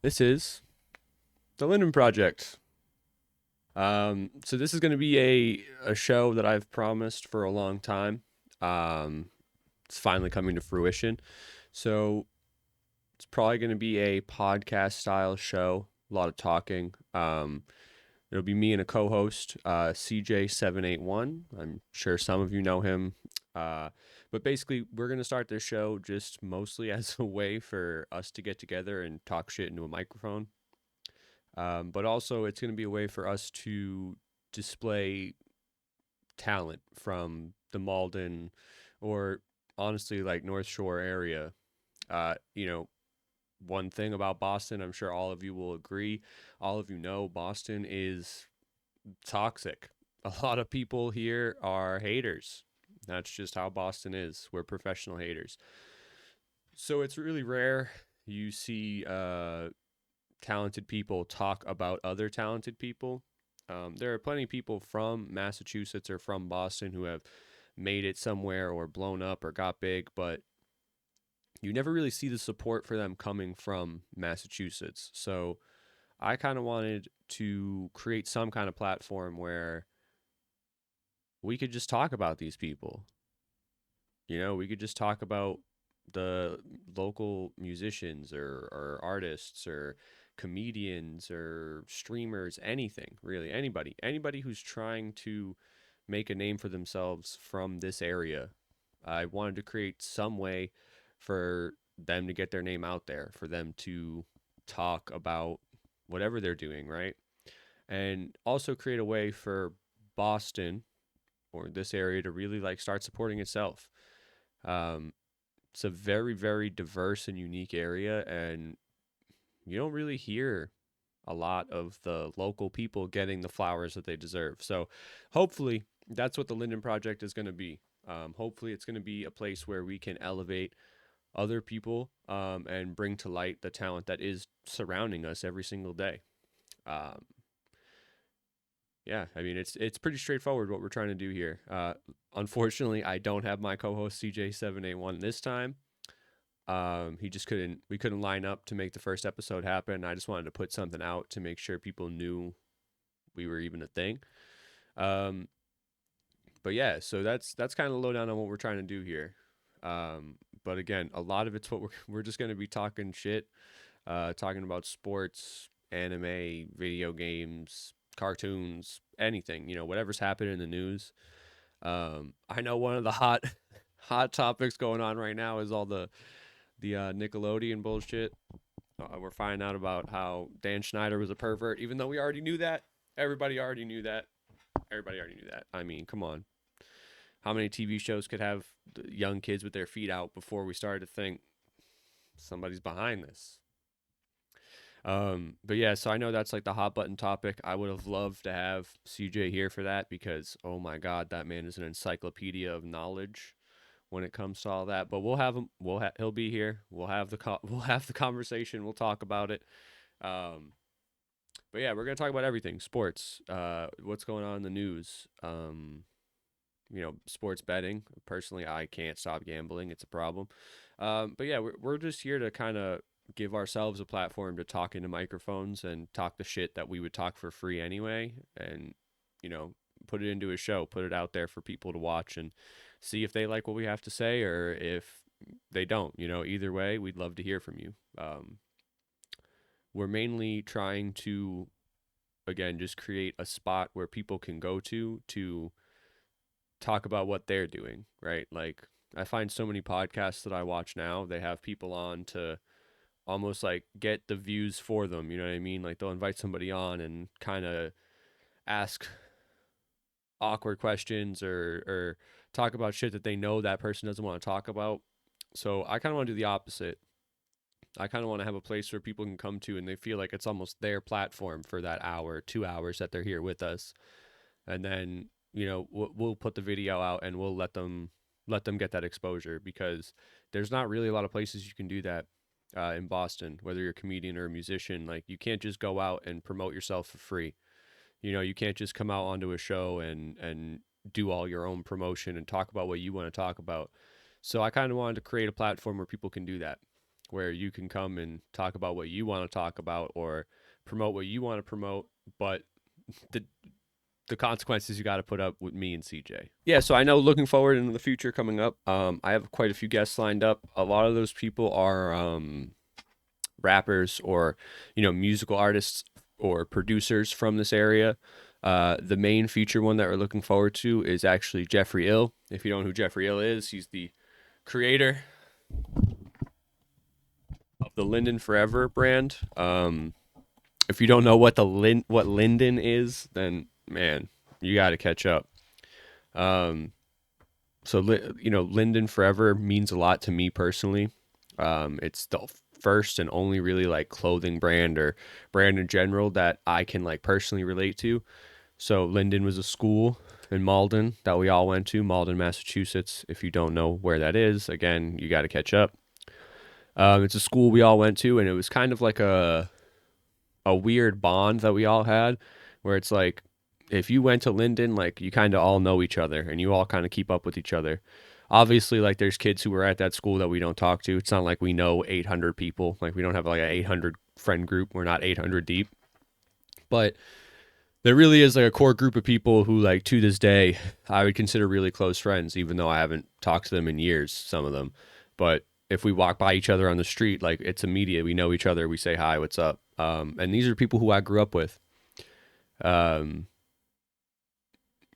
This is the Linden Project. So this is going to be a show that I've promised for a long time. Um, it's finally coming to fruition. So it's probably going to be a podcast style show. A lot of talking. It'll be me and a co-host, CJ781. I'm sure some of you know him. Uh, but basically, we're going to start this show just mostly as a way for us to get together and talk shit into a microphone. But also, it's going to be a way for us to display talent from the Malden or honestly, like North Shore area. Uh, you know, One thing about Boston, I'm sure all of you will agree, all of you know, Boston is toxic. A lot of people here are haters. That's just how Boston is. We're professional haters. So it's really rare you see talented people talk about other talented people. There are plenty of people from Massachusetts or from Boston who have made it somewhere or blown up or got big, but you never really see the support for them coming from Massachusetts. So I kind of wanted to create some kind of platform where we could just talk about these people. We could just talk about the local musicians or artists or comedians or streamers, anything really, anybody who's trying to make a name for themselves from this area. I wanted to create some way for them to get their name out there, for them to talk about whatever they're doing, right? And also create a way for Boston or this area to really like start supporting itself. Um, it's a very, very diverse and unique area, and you don't really hear a lot of the local people getting the flowers that they deserve. So, hopefully, that's what the Linden Project is going to be. Hopefully, it's going to be a place where we can elevate other people and bring to light the talent that is surrounding us every single day. Um, yeah, I mean it's pretty straightforward what we're trying to do here. Unfortunately, I don't have my co-host CJ781 this time. He just couldn't. We couldn't line up to make the first episode happen. I just wanted to put something out to make sure people knew we were even a thing. Um, but yeah, so that's kind of the lowdown on what we're trying to do here. But again, a lot of it's what we're just going to be talking shit, talking about sports, anime, video games, cartoons, anything. Whatever's happening in the news. I know one of the hot topics going on right now is all the Nickelodeon bullshit. We're finding out about how Dan Schneider was a pervert, even though we already knew that. Everybody already knew that. Everybody already knew that. I mean, come on. How many TV shows could have young kids with their feet out before we started to think somebody's behind this? But yeah, so I know that's like the hot button topic. I would have loved to have CJ here for that because oh my god, that man is an encyclopedia of knowledge when it comes to all that. But we'll have him. He'll be here. We'll have we'll have the conversation. We'll talk about it. Um, but yeah, we're gonna talk about everything: sports, what's going on in the news. Sports betting. Personally, I can't stop gambling. It's a problem. But yeah, we're just here to kind of give ourselves a platform to talk into microphones and talk the shit that we would talk for free anyway, and you know, put it into a show, put it out there for people to watch and see if they like what we have to say or if they don't. Either way, we'd love to hear from you. We're mainly trying to again just create a spot where people can go to talk about what they're doing, right? Like I find so many podcasts that I watch now, they have people on to almost like get the views for them, you know what I mean? Like they'll invite somebody on and kind of ask awkward questions or talk about shit that they know that person doesn't want to talk about. So I kind of want to do the opposite. I kind of want to have a place where people can come to and they feel like it's almost their platform for that hour, 2 hours that they're here with us. And then we'll put the video out and we'll let them get that exposure because there's not really a lot of places you can do that in Boston. Whether you're a comedian or a musician, like you can't just go out and promote yourself for free. You can't just come out onto a show and do all your own promotion and talk about what you want to talk about. So I kind of wanted to create a platform where people can do that. where you can come and talk about what you want to talk about or promote what you want to promote, but the the consequences you got to put up with me and CJ. Yeah, so I know looking forward into the future coming up, I have quite a few guests lined up. A lot of those people are rappers or musical artists or producers from this area. The main feature one that we're looking forward to is actually Jeffrey Ill. If you don't know who Jeffrey Ill is, he's the creator of the Linden Forever brand. If you don't know what Linden is, then man, you got to catch up. Um, Linden Forever means a lot to me personally. It's the first and only really like clothing brand or brand in general that I can like personally relate to. So Linden was a school in Malden that we all went to, Malden, Massachusetts. If you don't know where that is, again, you got to catch up. It's a school we all went to, and it was kind of like a weird bond that we all had, where it's like if you went to Linden, like you kind of all know each other and you all kind of keep up with each other. Obviously, like there's kids who were at that school that we don't talk to. It's not like we know 800 people. Like we don't have like an 800 friend group. We're not 800 deep. But there really is like a core group of people who like to this day I would consider really close friends, even though I haven't talked to them in years, some of them. But if we walk by each other on the street, like it's immediate. We know each other. We say hi, what's up? And these are people who I grew up with. Um,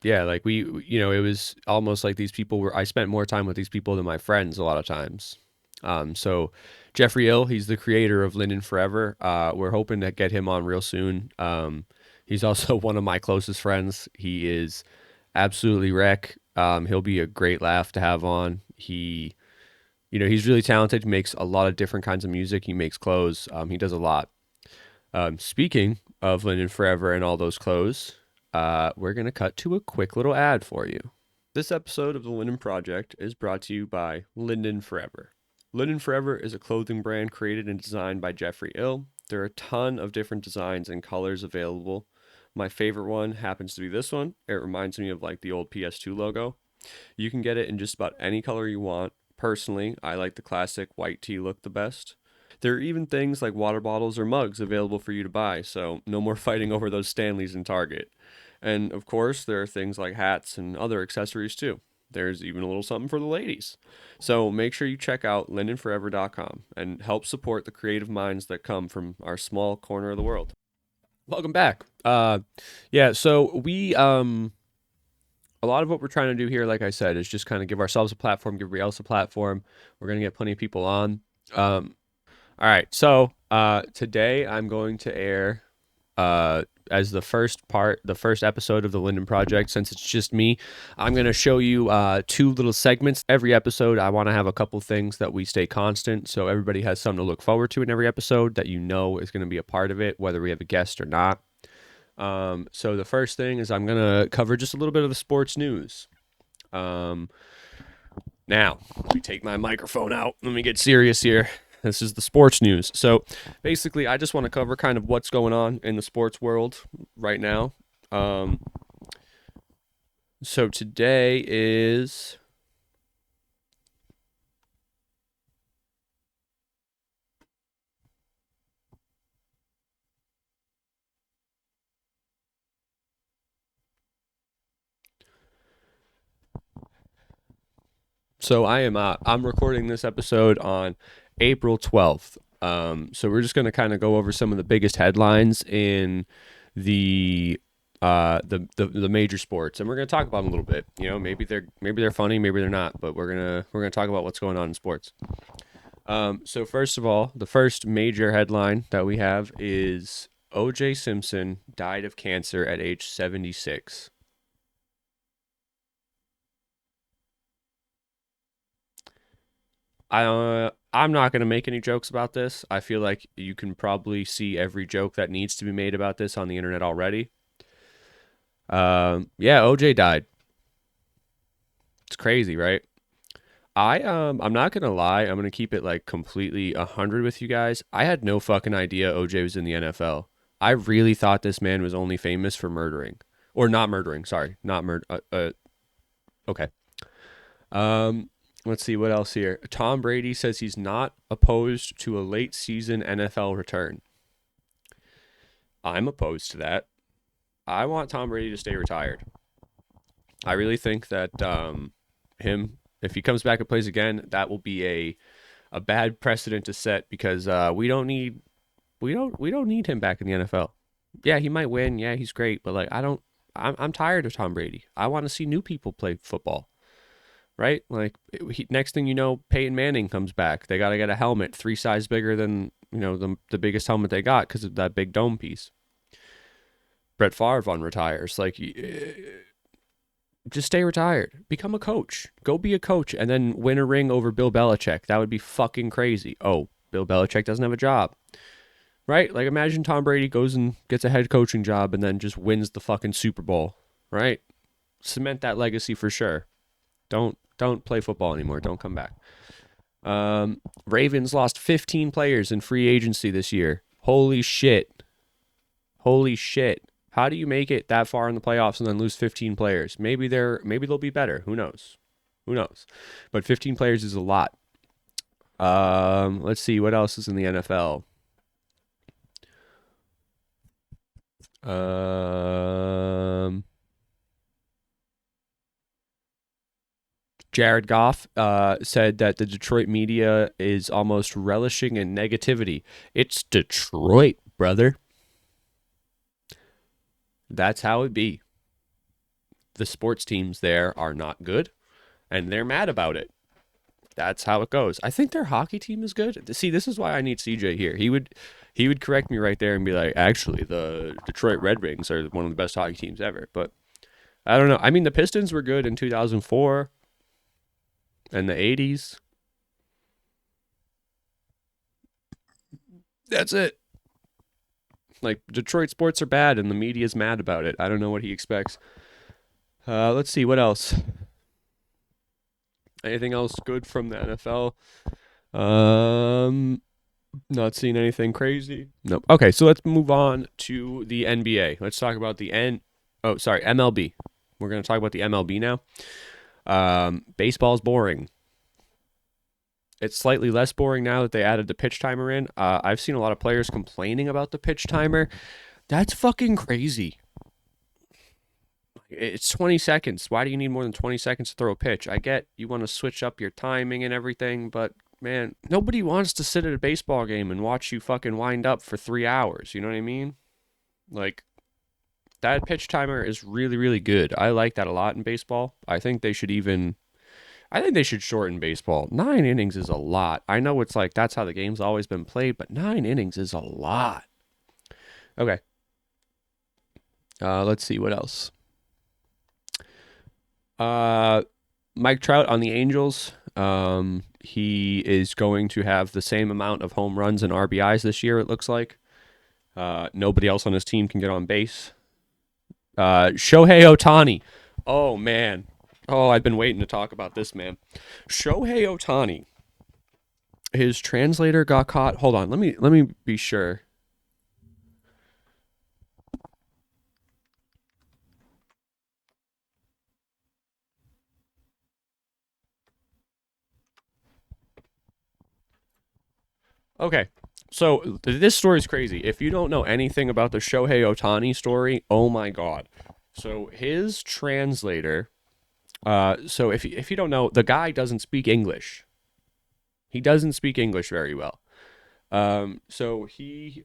yeah, like it was almost like these people were, I spent more time with these people than my friends a lot of times. So Jeffrey Ill, he's the creator of Linden Forever. We're hoping to get him on real soon. He's also one of my closest friends. He is absolutely wreck. He'll be a great laugh to have on. He's really talented. He makes a lot of different kinds of music. He makes clothes. He does a lot. Speaking of Linden Forever and all those clothes, we're going to cut to a quick little ad for you. This episode of the Linden Project is brought to you by Linden Forever. Linden Forever is a clothing brand created and designed by Jeffrey Ill. There are a ton of different designs and colors available. My favorite one happens to be this one. It reminds me of like the old PS2 logo. You can get it in just about any color you want. Personally, I like the classic white tee look the best. There are even things like water bottles or mugs available for you to buy, so no more fighting over those Stanleys in Target. And of course, there are things like hats and other accessories too. There's even a little something for the ladies. So make sure you check out lindenforever.com and help support the creative minds that come from our small corner of the world. Welcome back. So we a lot of what we're trying to do here, like I said, is just kind of give ourselves a platform, give everybody else a platform. We're gonna get plenty of people on. All right, so today I'm going to air as the first episode of the Linden Project. Since it's just me, I'm going to show you two little segments. Every episode, I want to have a couple things that we stay constant, so everybody has something to look forward to in every episode that you know is going to be a part of it, whether we have a guest or not. So the first thing is I'm going to cover just a little bit of the sports news. Now, let me take my microphone out. Let me get serious here. This is the sports news. So basically, I just want to cover kind of what's going on in the sports world right now. So today is I'm recording this episode on April 12th. So we're just going to kind of go over some of the biggest headlines in the major sports, and we're going to talk about them a little bit. Maybe they're funny, maybe they're not, but we're gonna talk about what's going on in sports. So first of all, the first major headline that we have is O.J. Simpson died of cancer at age 76. I'm not going to make any jokes about this. I feel like you can probably see every joke that needs to be made about this on the internet already. Yeah, OJ died. It's crazy, right? I'm not gonna lie. I'm gonna keep it like completely 100 with you guys. I had no fucking idea OJ was in the NFL. I really thought this man was only famous for murdering, or not murdering. Sorry, not murder. Okay. Um, Let's see what else here. Tom Brady says he's not opposed to a late season NFL return. I'm opposed to that. I want Tom Brady to stay retired. I really think that him, if he comes back and plays again, that will be a bad precedent to set because we don't need him back in the NFL. Yeah, he might win. Yeah, he's great, but like I don't. I'm tired of Tom Brady. I want to see new people play football. Right? Like next thing you know, Peyton Manning comes back. They got to get a helmet 3 sizes bigger than the biggest helmet they got because of that big dome piece. Brett Favre retires. Like, just stay retired. Become a coach. Go be a coach and then win a ring over Bill Belichick. That would be fucking crazy. Oh, Bill Belichick doesn't have a job. Right? Like, imagine Tom Brady goes and gets a head coaching job and then just wins the fucking Super Bowl. Right? Cement that legacy for sure. Don't play football anymore. Don't come back. Ravens lost 15 players in free agency this year. Holy shit. Holy shit. How do you make it that far in the playoffs and then lose 15 players? Maybe they'll be better. Who knows? Who knows? But 15 players is a lot. Let's see what else is in the NFL. Jared Goff said that the Detroit media is almost relishing in negativity. It's Detroit, brother. That's how it be. The sports teams there are not good, and they're mad about it. That's how it goes. I think their hockey team is good. See, this is why I need CJ here. He would correct me right there and be like, actually, the Detroit Red Wings are one of the best hockey teams ever. But I don't know. I mean, the Pistons were good in 2004 and the 80s. That's it. Like, Detroit sports are bad, and the media's mad about it. I don't know what he expects. Let's see, what else? Anything else good from the NFL? Not seeing anything crazy. Nope. Okay, so let's move on to the NBA. Let's talk about MLB. We're going to talk about the MLB now. Baseball's boring. It's slightly less boring now that they added the pitch timer in. I've seen a lot of players complaining about the pitch timer. That's fucking crazy. It's 20 seconds. Why do you need more than 20 seconds to throw a pitch? I get you want to switch up your timing and everything, but man, nobody wants to sit at a baseball game and watch you fucking wind up for 3 hours. You know what I mean? Like, that pitch timer is really, really good. I like that a lot in baseball. I think they should shorten baseball. 9 innings is a lot. I know it's like that's how the game's always been played, but 9 innings is a lot. Okay. Let's see what else. Mike Trout on the Angels. He is going to have the same amount of home runs and RBIs this year, it looks like. Nobody else on his team can get on base. Shohei Ohtani. Oh, man. Oh, I've been waiting to talk about this, man. Shohei Ohtani. His translator got caught. Hold on. Let me be sure. Okay. So this story is crazy. If you don't know anything about the Shohei Ohtani story, oh my God. So his translator, so if you don't know, the guy doesn't speak English. He doesn't speak English very well. So he's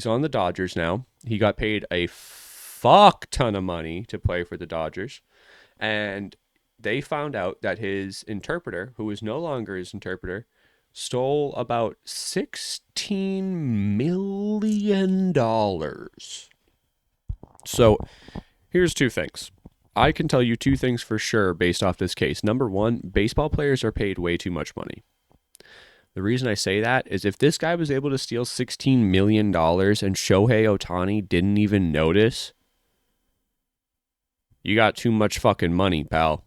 on the Dodgers now. He got paid a fuck ton of money to play for the Dodgers, and they found out that his interpreter, who is no longer his interpreter, stole about $16 million. So here's two things. I can tell you two things for sure based off this case. Number one, baseball players are paid way too much money. The reason I say that is if this guy was able to steal $16 million and Shohei Ohtani didn't even notice, you got too much fucking money, pal.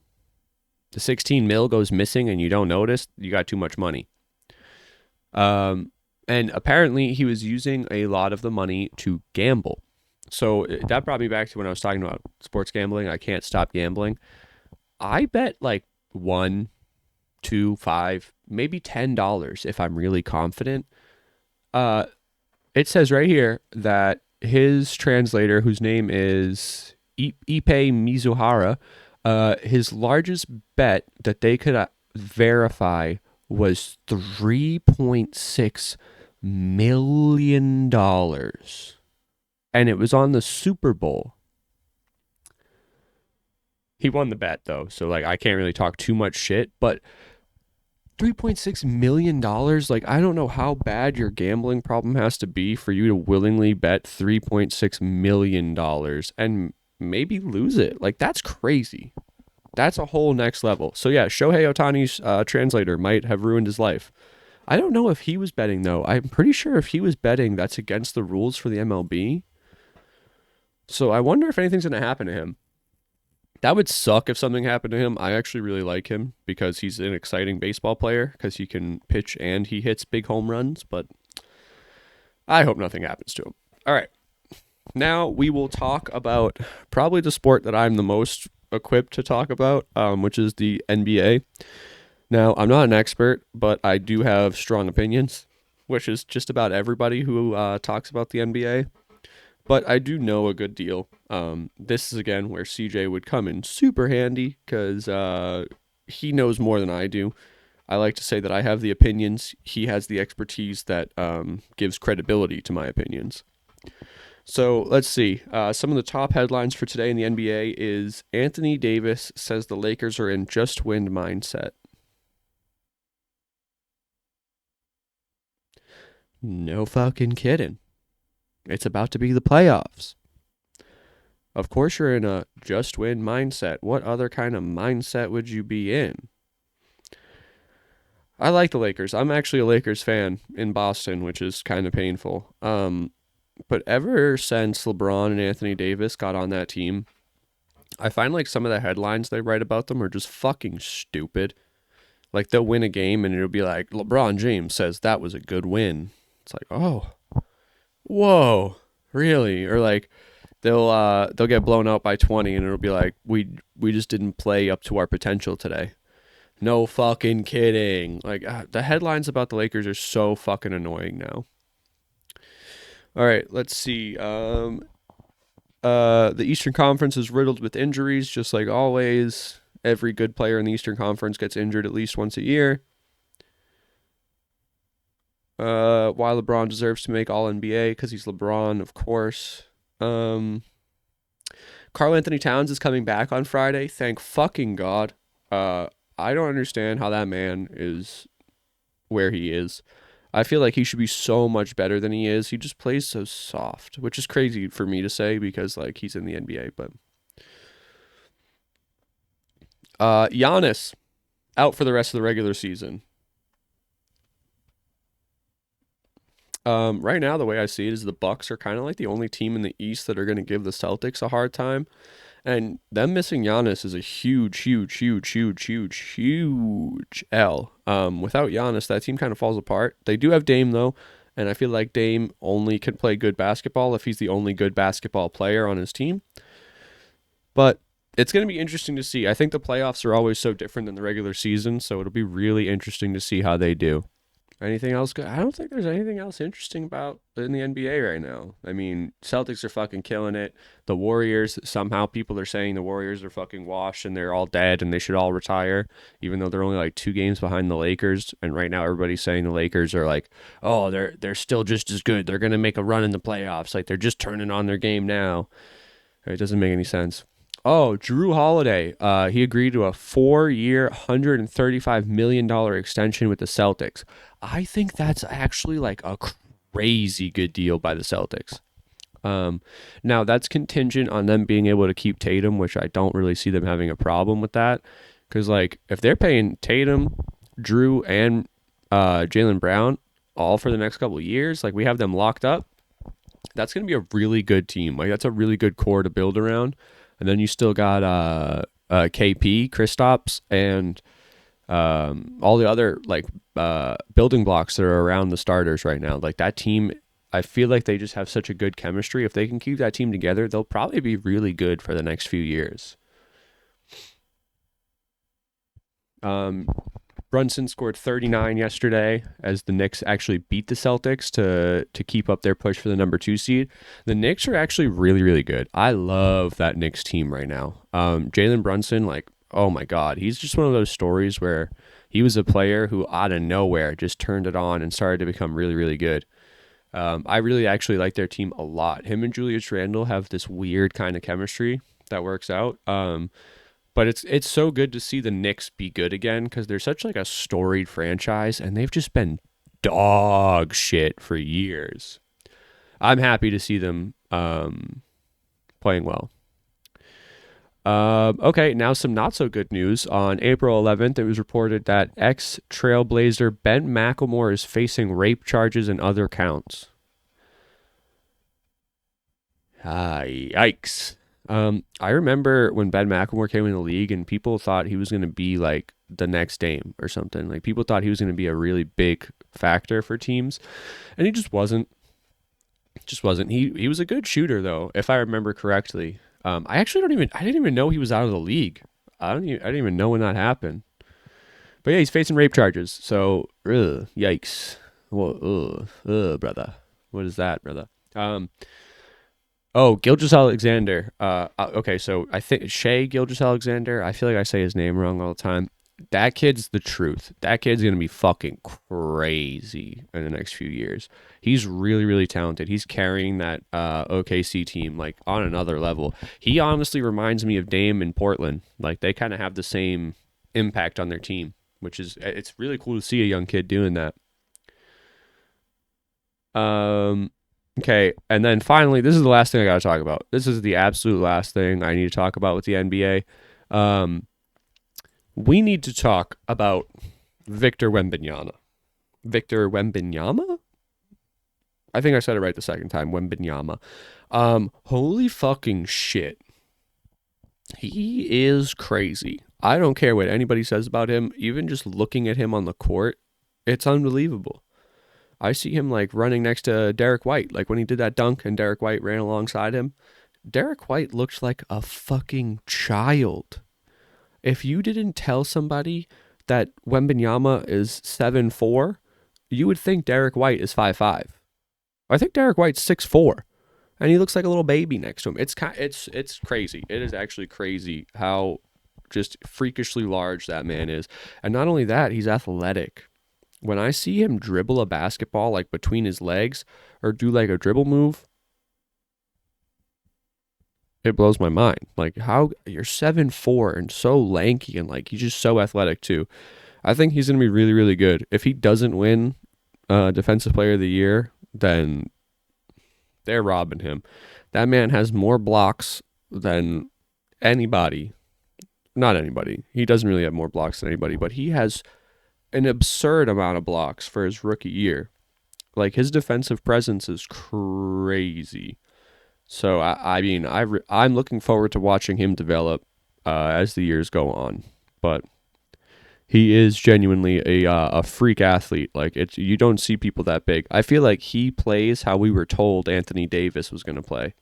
The 16 mil goes missing and you don't notice, you got too much money. And apparently he was using a lot of the money to gamble. So that brought me back to when I was talking about sports gambling. I can't stop gambling. I bet like $1, 2, 5, maybe $10 if I'm really confident. Uh, it says right here that his translator, whose name is Ipe Mizuhara, his largest bet that they could verify was $3.6 million, and it was on the Super Bowl. He won the bet though, so like I can't really talk too much shit, but $3.6 million, like I don't know how bad your gambling problem has to be for you to willingly bet $3.6 million and maybe lose it. Like that's crazy. That's a whole next level. So yeah, Shohei Otani's translator might have ruined his life. I don't know if he was betting though. I'm pretty sure if he was betting, that's against the rules for the MLB. So I wonder if anything's going to happen to him. That would suck if something happened to him. I actually really like him because he's an exciting baseball player because he can pitch and he hits big home runs, but I hope nothing happens to him. All right. Now we will talk about probably the sport that I'm the most equipped to talk about, which is the NBA. Now, I'm not an expert, but I do have strong opinions, which is just about everybody who talks about the NBA. But I do know a good deal. This is, again, where CJ would come in super handy because he knows more than I do. I like to say that I have the opinions. He has the expertise that gives credibility to my opinions. So let's see. Some of the top headlines for today in the NBA is Anthony Davis says the Lakers are in just win mindset. No fucking kidding. It's about to be the playoffs. Of course you're in a just win mindset. What other kind of mindset would you be in? I like the Lakers. I'm actually a Lakers fan in Boston, which is kind of painful. But ever since LeBron and Anthony Davis got on that team, I find like some of the headlines they write about them are just fucking stupid. Like they'll win a game and it'll be like LeBron James says that was a good win. It's like, oh, whoa, really? Or like they'll get blown out by 20 and it'll be like we just didn't play up to our potential today. No fucking kidding. Like the headlines about the Lakers are so fucking annoying now. All right, let's see. The Eastern Conference is riddled with injuries, just like always. Every good player in the Eastern Conference gets injured at least once a year. Why LeBron deserves to make All-NBA, because he's LeBron, of course. Karl Anthony Towns is coming back on Friday. Thank fucking God. I don't understand how that man is where he is. I feel like he should be so much better than he is. He just plays so soft, which is crazy for me to say because like he's in the NBA. But Giannis out for the rest of the regular season. Right now, the way I see it is the Bucks are kind of like the only team in the East that are going to give the Celtics a hard time. And them missing Giannis is a huge L. Without Giannis, that team kind of falls apart. They do have Dame, though, and I feel like Dame only can play good basketball if he's the only good basketball player on his team. But it's going to be interesting to see. I think the playoffs are always so different than the regular season, so it'll be really interesting to see how they do. Anything else good? I don't think there's anything else interesting about in the NBA right now. I mean, Celtics are fucking killing it. The Warriors, somehow people are saying the Warriors are fucking washed and they're all dead and they should all retire, even though they're only like 2 games behind the Lakers. And right now everybody's saying the Lakers are like, oh, they're still just as good. They're gonna make a run in the playoffs. Like they're just turning on their game now. It doesn't make any sense. Oh, Drew Holiday. He agreed to a 4-year, $135 million extension with the Celtics. I think that's actually like a crazy good deal by the Celtics. Now, that's contingent on them being able to keep Tatum, which I don't really see them having a problem with that. Because, like, if they're paying Tatum, Drew, and Jaylen Brown all for the next couple of years, like we have them locked up, that's going to be a really good team. Like, that's a really good core to build around. And then you still got KP, Kristaps, and all the other like building blocks that are around the starters right now. Like that team, I feel like they just have such a good chemistry. If they can keep that team together, they'll probably be really good for the next few years. Brunson scored 39 yesterday as the Knicks actually beat the Celtics to keep up their push for the number 2 seed. The Knicks are actually really, really good. I love that Knicks team right now. Jalen Brunson, like, oh my God, he's just one of those stories where he was a player who out of nowhere just turned it on and started to become really, really good. I really actually like their team a lot. Him and Julius Randle have this weird kind of chemistry that works out. But it's so good to see the Knicks be good again because they're such like a storied franchise and they've just been dog shit for years. I'm happy to see them playing well. Okay, now some not so good news. On April 11th, it was reported that ex-Trailblazer Ben McLemore is facing rape charges and other counts. Yikes. I remember when Ben McLemore came in the league and people thought he was going to be like the next Dame or something. Like people thought he was going to be a really big factor for teams, and he just wasn't. Just wasn't. He was a good shooter though, if I remember correctly. I didn't even know he was out of the league. I didn't even know when that happened. But yeah, he's facing rape charges. So, yikes. Whoa, brother. What is that, brother? Oh, Gilgeous-Alexander. Okay, so I think Shea Gilgeous-Alexander. I feel like I say his name wrong all the time. That kid's the truth. That kid's going to be fucking crazy in the next few years. He's really, really talented. He's carrying that OKC team like on another level. He honestly reminds me of Dame in Portland. Like they kind of have the same impact on their team, which is it's really cool to see a young kid doing that. Okay, and then finally, this is the last thing I got to talk about. This is the absolute last thing I need to talk about with the NBA. We need to talk about Victor Wembanyama. Victor Wembanyama? I think I said it right the second time. Wembanyama. Holy fucking shit. He is crazy. I don't care what anybody says about him. Even just looking at him on the court, it's unbelievable. I see him like running next to Derek White. Like when he did that dunk and Derek White ran alongside him. Derek White looked like a fucking child. If you didn't tell somebody that Wembanyama is 7'4", you would think Derek White is 5'5". I think Derek White's 6'4", and he looks like a little baby next to him. It's crazy. It is actually crazy how just freakishly large that man is. And not only that, he's athletic. When I see him dribble a basketball like between his legs or do like a dribble move, it blows my mind. Like how you're 7'4" and so lanky and like he's just so athletic too. I think he's going to be really, really good. If he doesn't win Defensive Player of the Year, then they're robbing him. That man has more blocks than anybody. Not anybody. He doesn't really have more blocks than anybody, but he has an absurd amount of blocks for his rookie year. Like his defensive presence is crazy. So I'm looking forward to watching him develop as the years go on. But he is genuinely a freak athlete. Like you don't see people that big. I feel like he plays how we were told Anthony Davis was going to play.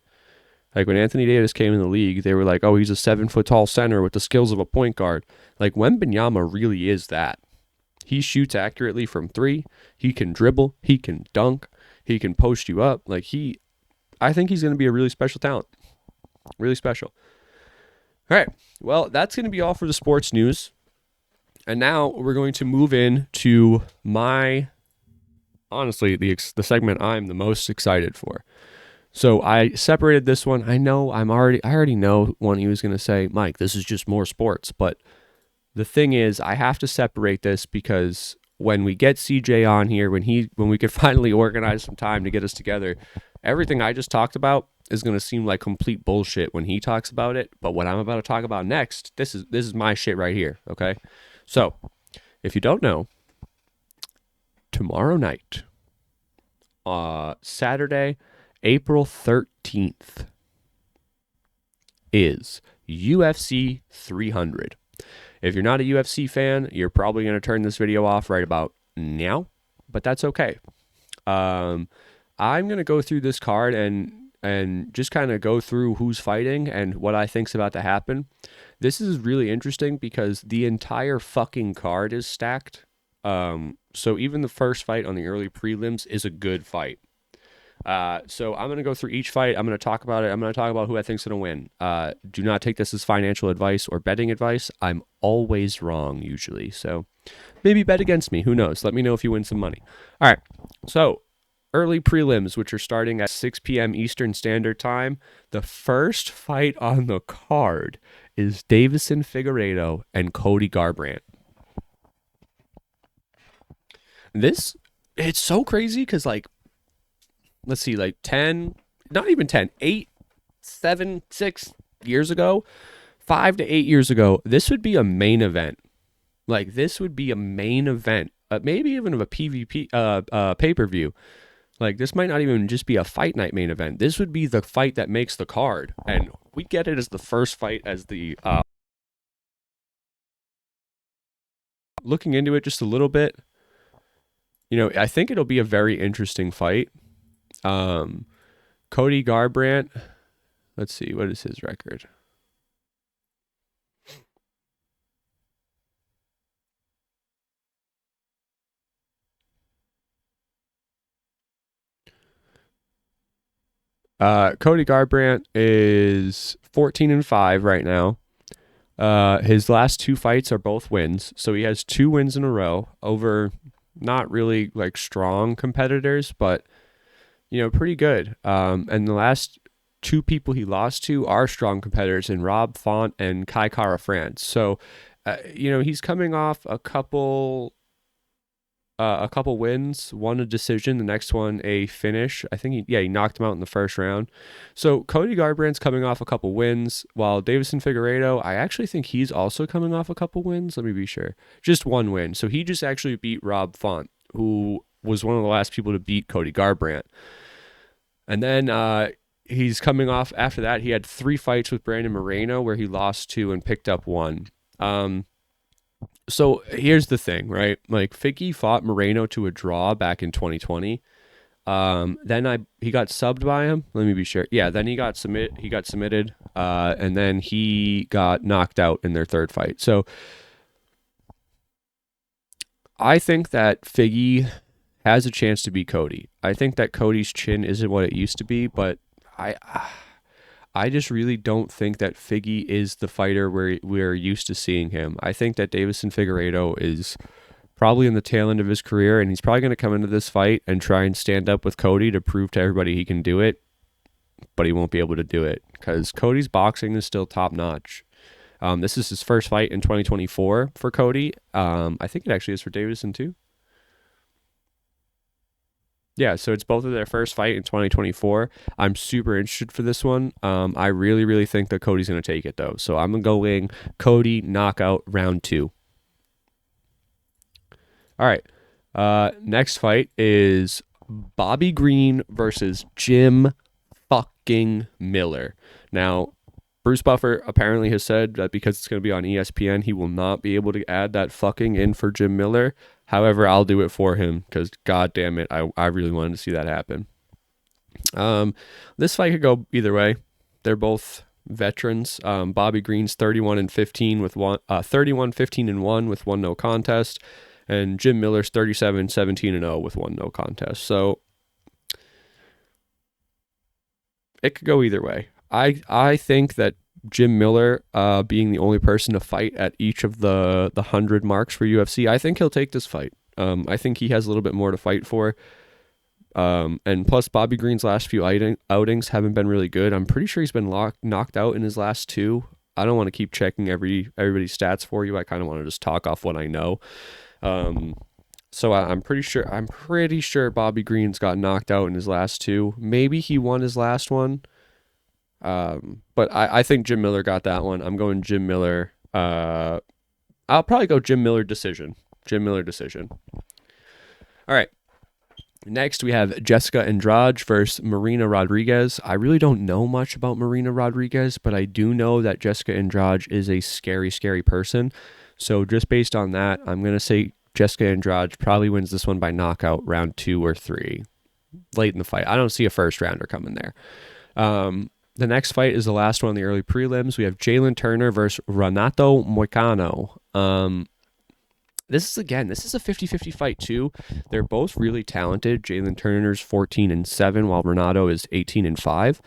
Like when Anthony Davis came in the league, they were like, "Oh, he's a 7-foot tall center with the skills of a point guard." Like Wembanyama really is that. He shoots accurately from 3. He can dribble. He can dunk. He can post you up. I think he's going to be a really special talent. Really special. All right. Well, that's going to be all for the sports news. And now we're going to move in to honestly, the segment I'm the most excited for. So I separated this one. I already know one he was going to say, Mike, this is just more sports. But the thing is, I have to separate this because when we get CJ on here, when we could finally organize some time to get us together, everything I just talked about is going to seem like complete bullshit when he talks about it. But what I'm about to talk about next, this is my shit right here. Okay. So if you don't know, tomorrow night, Saturday, April 13th is UFC 300. If you're not a UFC fan, you're probably going to turn this video off right about now, but that's okay. I'm going to go through this card, and and just kind of go through who's fighting and what I think's about to happen. This is really interesting because the entire fucking card is stacked. So even the first fight on the early prelims is a good fight. So I'm going to go through each fight. I'm going to talk about it. I'm going to talk about who I think's going to win. Do not take this as financial advice or betting advice. I'm always wrong usually. So maybe bet against me. Who knows? Let me know if you win some money. All right. So early prelims, which are starting at 6 p.m. Eastern Standard Time. The first fight on the card is Davison Figueiredo and Cody Garbrandt. It's so crazy because, like, let's see, like 10, not even 10, 8, 7, 6 years ago, 5 to 8 years ago, this would be a main event. Like, this would be a main event, maybe even of a PvP pay-per-view. Like, this might not even just be a fight night main event. This would be the fight that makes the card. And we get it as the first fight as the... looking into it just a little bit, I think it'll be a very interesting fight. Cody Garbrandt, let's see, what is his record? Cody Garbrandt is 14-5 right now. His last 2 fights are both wins, so he has 2 wins in a row over not really like strong competitors, but pretty good. And the last 2 people he lost to are strong competitors in Rob Font and Kai Kara France. So, he's coming off a couple wins, one a decision, the next one a finish. I think he knocked him out in the first round. So Cody Garbrandt's coming off a couple wins, while Davison Figueiredo, I actually think he's also coming off a couple wins. Let me be sure. Just 1 win. So he just actually beat Rob Font, who was one of the last people to beat Cody Garbrandt. And then he's coming off, after that, he had 3 fights with Brandon Moreno where he lost 2 and picked up 1. So here's the thing, right? Like, Figgy fought Moreno to a draw back in 2020. Then he got subbed by him. Let me be sure. Yeah, then he got submitted, and then he got knocked out in their 3rd fight. So I think that Figgy has a chance to beat Cody. I think that Cody's chin isn't what it used to be, but I just really don't think that Figgy is the fighter we're used to seeing him. I think that Davison Figueiredo is probably in the tail end of his career, and he's probably going to come into this fight and try and stand up with Cody to prove to everybody he can do it, but he won't be able to do it because Cody's boxing is still top notch. This is his first fight in 2024 for Cody. I think it actually is for Davison too. Yeah, so it's both of their first fight in 2024. I'm super interested for this one. I really, really think that Cody's going to take it, though. So I'm going Cody knockout round 2. All right. Next fight is Bobby Green versus Jim fucking Miller. Now, Bruce Buffer apparently has said that because it's going to be on ESPN, he will not be able to add that fucking in for Jim Miller. However, I'll do it for him because, god damn it, I really wanted to see that happen. This fight could go either way. They're both veterans. Bobby Green's 31-15 with 31-15-1 with 1 no contest, and Jim Miller's 37-17-0 with 1 no contest. So it could go either way. I think that Jim Miller, being the only person to fight at each of the 100 marks for UFC, I think he'll take this fight. I think he has a little bit more to fight for. And plus, Bobby Green's last few outings haven't been really good. I'm pretty sure he's been knocked out in his last 2. I don't want to keep checking everybody's stats for you. I kind of want to just talk off what I know. So I'm pretty sure Bobby Green's got knocked out in his last 2. Maybe he won his last one. But I think Jim Miller got that one. I'm going Jim Miller. I'll probably go Jim Miller decision. All right. Next, we have Jessica Andrade versus Marina Rodriguez. I really don't know much about Marina Rodriguez, but I do know that Jessica Andrade is a scary, scary person. So just based on that, I'm going to say Jessica Andrade probably wins this one by knockout round 2 or 3. late in the fight. I don't see a first rounder coming there. The next fight is the last one in the early prelims. We have Jalen Turner versus Renato Moicano. This is a 50-50 fight too. They're both really talented. Jalen Turner's 14-7, while Renato is 18-5.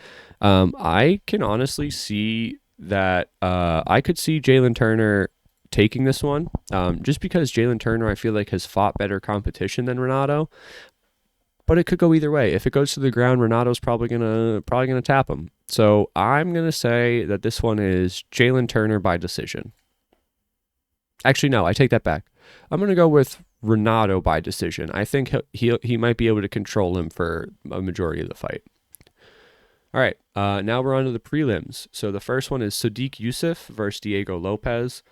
I can honestly see that I could see Jalen Turner taking this one, just because Jalen Turner, I feel like, has fought better competition than Renato. But it could go either way. If it goes to the ground, Renato's probably gonna tap him. So I'm gonna say that this one is Jalen Turner by decision. Actually, no, I take that back. I'm gonna go with Renato by decision. I think he might be able to control him for a majority of the fight. All right, now we're on to the prelims. So the first one is Sodiq Yusuff versus Diego Lopez.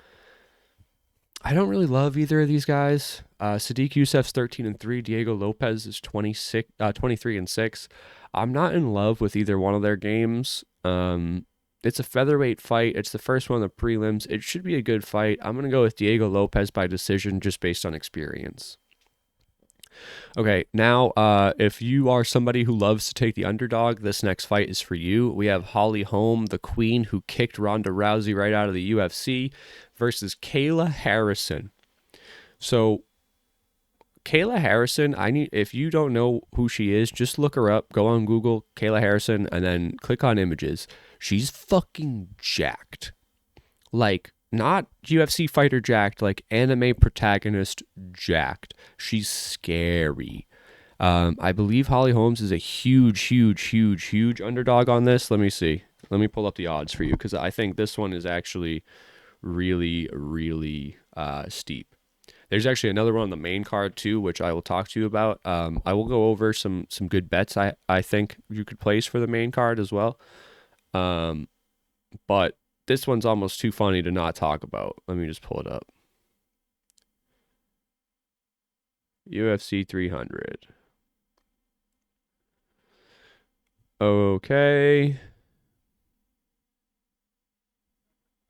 I don't really love either of these guys. Sodiq Yusuff's 13-3. Diego Lopez is 23-6. I'm not in love with either one of their games. It's a featherweight fight. It's the first one of the prelims. It should be a good fight. I'm going to go with Diego Lopez by decision just based on experience. Okay, now if you are somebody who loves to take the underdog, this next fight is for you. We have Holly Holm, the queen who kicked Ronda Rousey right out of the UFC, versus Kayla Harrison. So Kayla Harrison, if you don't know who she is, just look her up. Go on Google, Kayla Harrison, and then click on images. She's fucking jacked. Like, not UFC fighter jacked, like anime protagonist jacked. She's scary. I believe Holly Holmes is a huge underdog on this. Let me see. Let me pull up the odds for you, because I think this one is actually really steep. There's actually another one on the main card too, which I will talk to you about. I will go over some good bets I think you could place for the main card as well. But this one's almost too funny to not talk about. Let me just pull it up. UFC 300. Okay.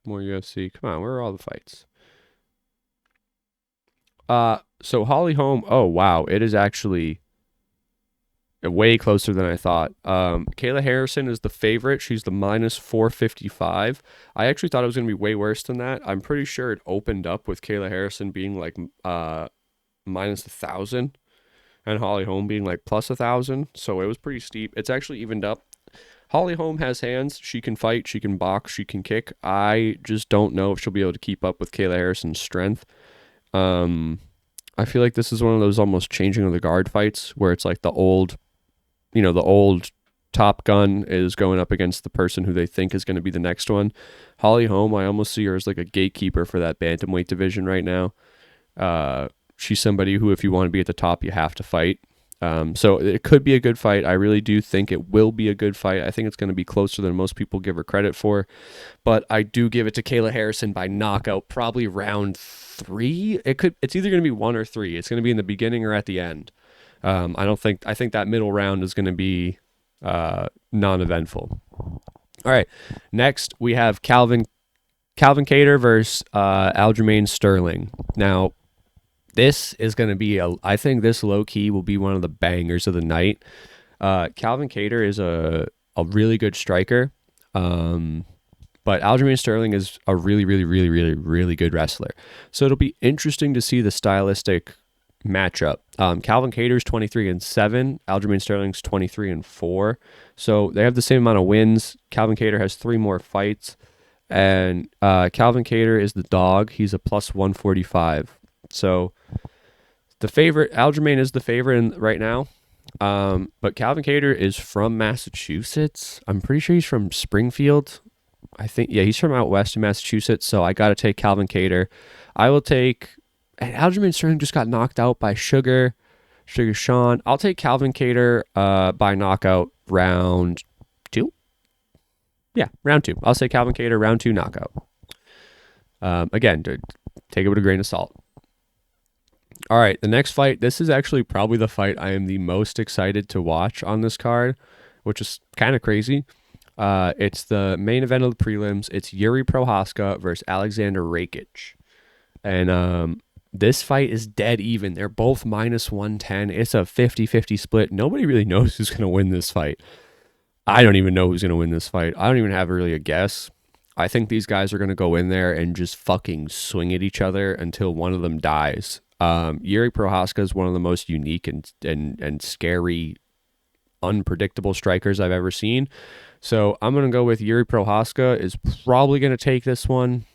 More UFC. Come on, where are all the fights? So Holly Holm, oh wow, it is actually way closer than I thought. Kayla Harrison is the favorite. She's the minus 455. I actually thought it was going to be way worse than that. I'm pretty sure it opened up with Kayla Harrison being like minus 1,000 and Holly Holm being like plus 1,000. So it was pretty steep. It's actually evened up. Holly Holm has hands. She can fight. She can box. She can kick. I just don't know if she'll be able to keep up with Kayla Harrison's strength. I feel like this is one of those almost changing of the guard fights where it's like the old Top Gun is going up against the person who they think is going to be the next one. Holly Holm, I almost see her as like a gatekeeper for that bantamweight division right now. She's somebody who, if you want to be at the top, you have to fight. So it could be a good fight. I really do think it will be a good fight. I think it's going to be closer than most people give her credit for. But I do give it to Kayla Harrison by knockout, probably round 3. It's either going to be 1 or 3. It's going to be in the beginning or at the end. I think that middle round is going to be non-eventful. All right. Next, we have Calvin Kattar versus Aljamain Sterling. Now, this is going to be I think this low key will be one of the bangers of the night. Calvin Kattar is a really good striker. But Aljamain Sterling is a really good wrestler. So it'll be interesting to see the stylistic matchup. Calvin Kattar's 23-7, Aljamain Sterling's 23-4. So they have the same amount of wins. Calvin Kattar has 3 more fights. And Calvin Kattar is the dog. He's a plus 145. So the favorite, Aljamain is the favorite right now. But Calvin Kattar is from Massachusetts. I'm pretty sure he's from Springfield. I think, yeah, he's from out west in Massachusetts. So I got to take Calvin Kattar. I will take, and Aljamain Sterling just got knocked out by Sugar Sean. I'll take Calvin Kattar by knockout round 2. Yeah, round 2. I'll say Calvin Kattar round 2 knockout. Again, take it with a grain of salt. All right, the next fight, this is actually probably the fight I am the most excited to watch on this card, which is kind of crazy. It's the main event of the prelims. It's Yuri Prohaska versus Alexander Rakic. And This fight is dead even. They're both minus 110. It's a 50-50 split. Nobody really knows who's going to win this fight. I don't even know who's going to win this fight. I don't even have really a guess. I think these guys are going to go in there and just fucking swing at each other until one of them dies. Yuri Prohaska is one of the most unique and scary, unpredictable strikers I've ever seen. So I'm going to go with Yuri Prohaska is probably going to take this one.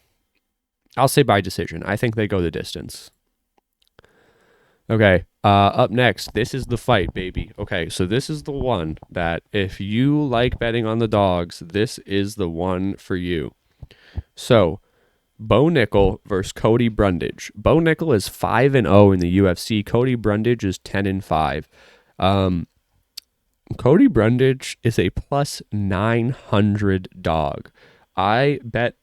I'll say by decision. I think they go the distance. Okay, up next, this is the fight, baby. Okay, so this is the one that if you like betting on the dogs, this is the one for you. So, Bo Nickel versus Cody Brundage. Bo Nickel is 5-0 in the UFC. Cody Brundage is 10-5. Cody Brundage is a plus 900 dog. I bet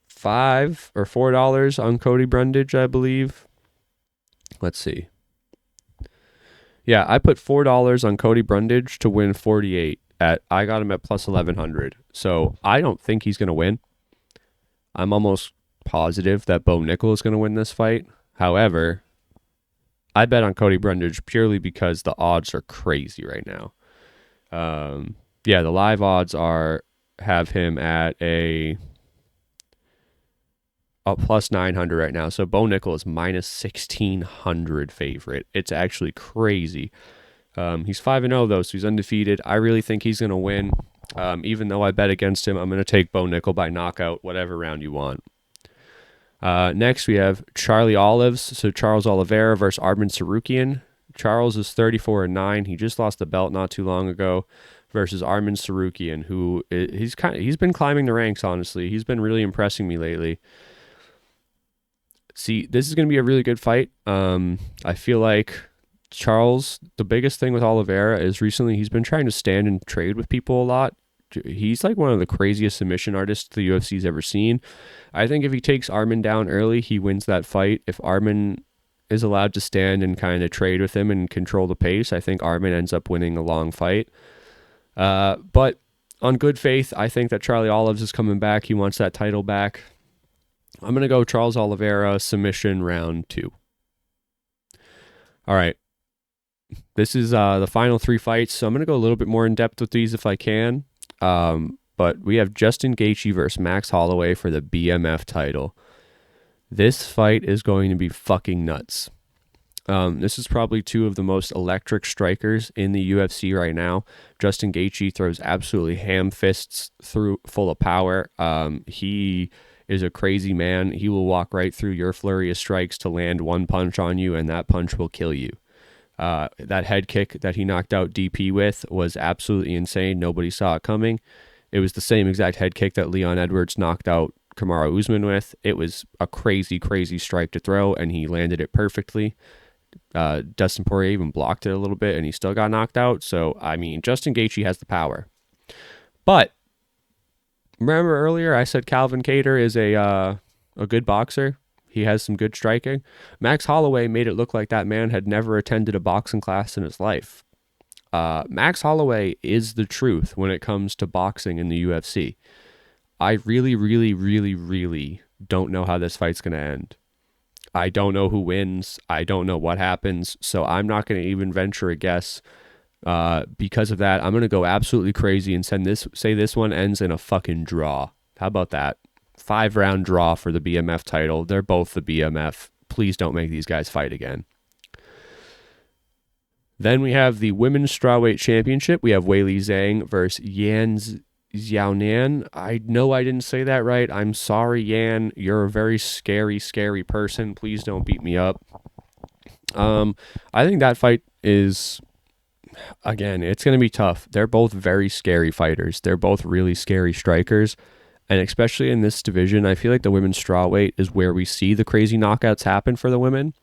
$5 or $4 on Cody Brundage, I believe. Let's see. Yeah, I put $4 on Cody Brundage to win 48. I got him at plus 1100. So I don't think he's going to win. I'm almost positive that Bo Nickel is going to win this fight. However, I bet on Cody Brundage purely because the odds are crazy right now. Yeah, the live odds have him at a plus 900 right now. So Bo Nickel is minus 1600 favorite. It's actually crazy. He's 5-0 though, so he's undefeated. I really think he's going to win. Even though I bet against him, I'm going to take Bo Nickel by knockout, whatever round you want. Next, we have Charlie Olives. So Charles Oliveira versus Arman Sarukian. Charles is 34-9. He just lost the belt not too long ago versus Arman Sarukian, who he's been climbing the ranks, honestly. He's been really impressing me lately. See, this is going to be a really good fight. I feel like Charles, the biggest thing with Oliveira is recently he's been trying to stand and trade with people a lot. He's like one of the craziest submission artists the UFC's ever seen. I think if he takes Arman down early, he wins that fight. If Arman is allowed to stand and kind of trade with him and control the pace, I think Arman ends up winning a long fight. But on good faith, I think that Charlie Olives is coming back. He wants that title back. I'm going to go Charles Oliveira, submission round 2. All right. This is the final 3 fights, so I'm going to go a little bit more in depth with these if I can. But we have Justin Gaethje versus Max Holloway for the BMF title. This fight is going to be fucking nuts. This is probably 2 of the most electric strikers in the UFC right now. Justin Gaethje throws absolutely ham fists full of power. He is a crazy man. He will walk right through your flurry of strikes to land one punch on you, and that punch will kill you. That head kick that he knocked out DP with was absolutely insane. Nobody saw it coming. It was the same exact head kick that Leon Edwards knocked out Kamaru Usman with. It was a crazy, crazy strike to throw, and he landed it perfectly. Dustin Poirier even blocked it a little bit, and he still got knocked out. So, I mean, Justin Gaethje has the power. But remember earlier I said Calvin Kattar is a good boxer? He has some good striking. Max Holloway made it look like that man had never attended a boxing class in his life. Max Holloway is the truth when it comes to boxing in the UFC. I really, really, really, really don't know how this fight's going to end. I don't know who wins. I don't know what happens. So I'm not going to even venture a guess. Because of that, I'm going to go absolutely crazy and say this one ends in a fucking draw. How about that? 5-round draw for the BMF title. They're both the BMF. Please don't make these guys fight again. Then we have the Women's Strawweight Championship. We have Weili Zhang versus Yan Xiaonan. I know I didn't say that right. I'm sorry, Yan. You're a very scary, scary person. Please don't beat me up. I think that fight is, again, it's going to be tough. They're both very scary fighters. They're both really scary strikers. And especially in this division, I feel like the women's strawweight is where we see the crazy knockouts happen for the women.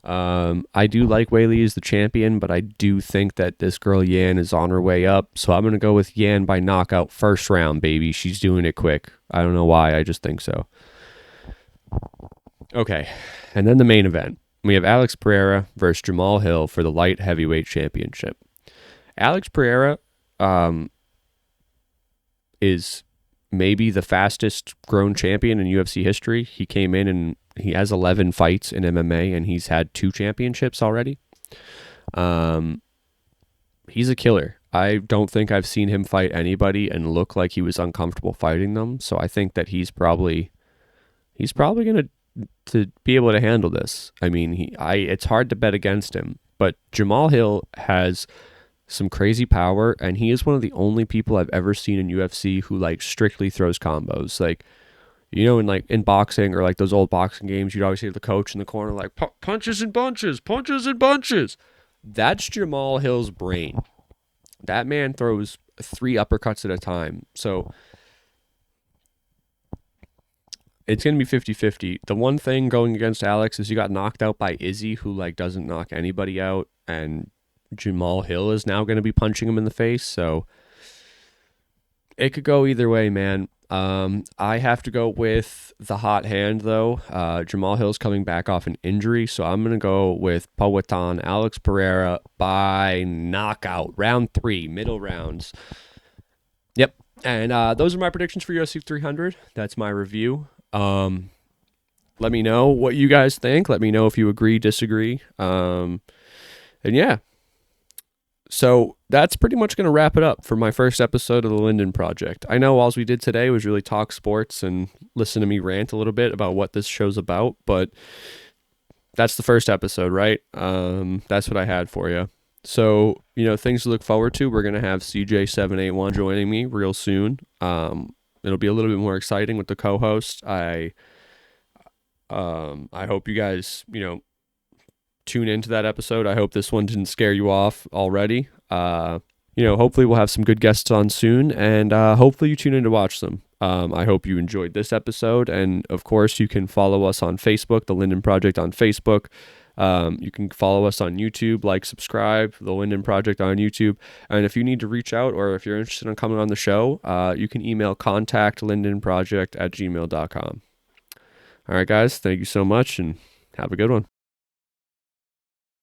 I do like Weili as the champion, but I do think that this girl Yan is on her way up. So I'm going to go with Yan by knockout first round, baby. She's doing it quick. I don't know why. I just think so. Okay. And then the main event. We have Alex Pereira versus Jamal Hill for the light heavyweight championship. Alex Pereira is maybe the fastest grown champion in UFC history. He came in and He has 11 fights in MMA, and he's had 2 championships already. He's a killer. I don't think I've seen him fight anybody and look like he was uncomfortable fighting them. So I think that he's probably going to be able to handle this. I mean, it's hard to bet against him, but Jamal Hill has some crazy power, and he is one of the only people I've ever seen in UFC who like strictly throws combos. Like, in boxing or like those old boxing games, you'd always hear the coach in the corner like punches and bunches, punches and bunches. That's Jamal Hill's brain. That man throws 3 uppercuts at a time. So it's going to be 50-50. The one thing going against Alex is he got knocked out by Izzy, who like doesn't knock anybody out, and Jamal Hill is now going to be punching him in the face. So it could go either way, man. I have to go with the hot hand, though. Jamal Hill's coming back off an injury, so I'm going to go with Powhatan Alex Pereira by knockout. Round 3, middle rounds. Yep. And those are my predictions for UFC 300. That's my review. Let me know what you guys think. Let me know if you agree, disagree. And yeah. So that's pretty much going to wrap it up for my first episode of the Linden Project. I know all we did today was really talk sports and listen to me rant a little bit about what this show's about, but that's the first episode, right? That's what I had for you. So, things to look forward to. We're going to have CJ781 joining me real soon. It'll be a little bit more exciting with the co-host. I hope you guys, tune into that episode. I hope this one didn't scare you off already. Hopefully we'll have some good guests on soon, and hopefully you tune in to watch them. I hope you enjoyed this episode, and of course you can follow us on Facebook, The Linden Project on Facebook. You can follow us on YouTube, subscribe, The Linden Project on YouTube. And if you need to reach out or if you're interested in coming on the show, you can email contactlindenproject@gmail.com. All right, guys, thank you so much, and have a good one.